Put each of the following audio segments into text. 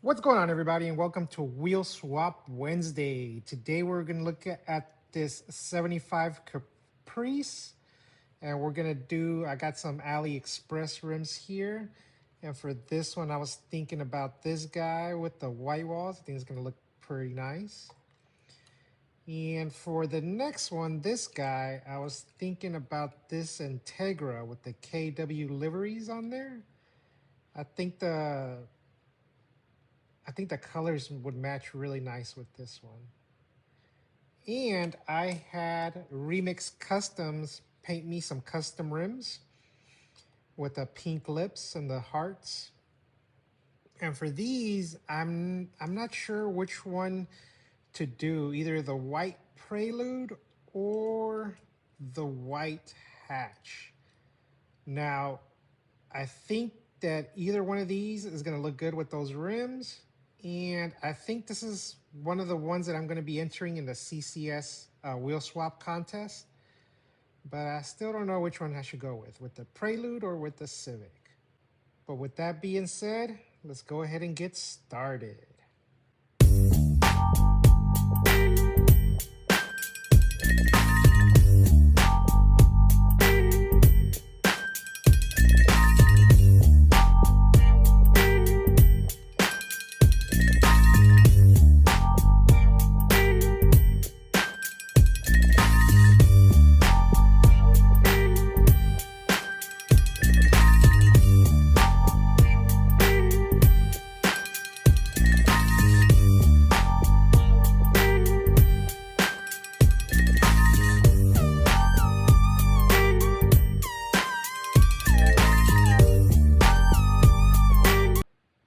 What's going on, everybody, and welcome to Wheel Swap Wednesday. Today we're going to look at this 75 Caprice, and we're going to I got some AliExpress rims here. And for this one, I was thinking about this guy with the white walls. I think it's going to look pretty nice. And for the next one, this guy, I was thinking about this Integra with the KW liveries on there. I think the colors would match really nice with this one. And I had Remix Customs paint me some custom rims with the pink lips and the hearts. And for these, I'm not sure which one to do, either the white Prelude or the white Hatch. Now, I think that either one of these is going to look good with those rims. And I think this is one of the ones that I'm going to be entering in the CCS wheel swap contest. But I still don't know which one I should go with the Prelude or with the Civic. But with that being said, let's go ahead and get started.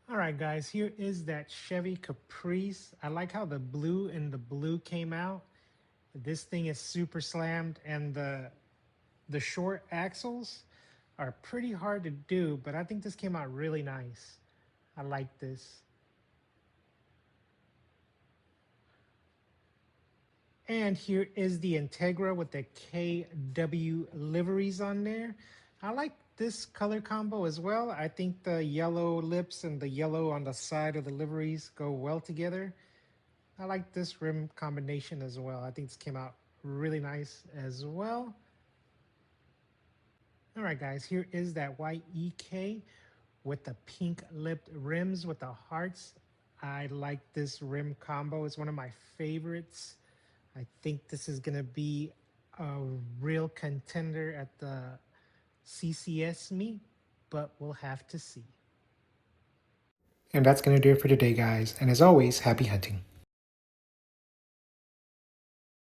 Alright guys, here is that Chevy Caprice. I like how the blue and the blue came out. This thing is super slammed, and the short axles are pretty hard to do, but I think this came out really nice. I like this. And here is the Integra with the KW liveries on there. I like this color combo as well. I think the yellow lips and the yellow on the side of the liveries go well together. I like this rim combination as well. I think this came out really nice as well. All right, guys, here is that white EK with the pink lipped rims with the hearts. I like this rim combo. It's one of my favorites. I think this is going to be a real contender at the CCS meet, but we'll have to see. And that's going to do it for today, guys. And as always, happy hunting.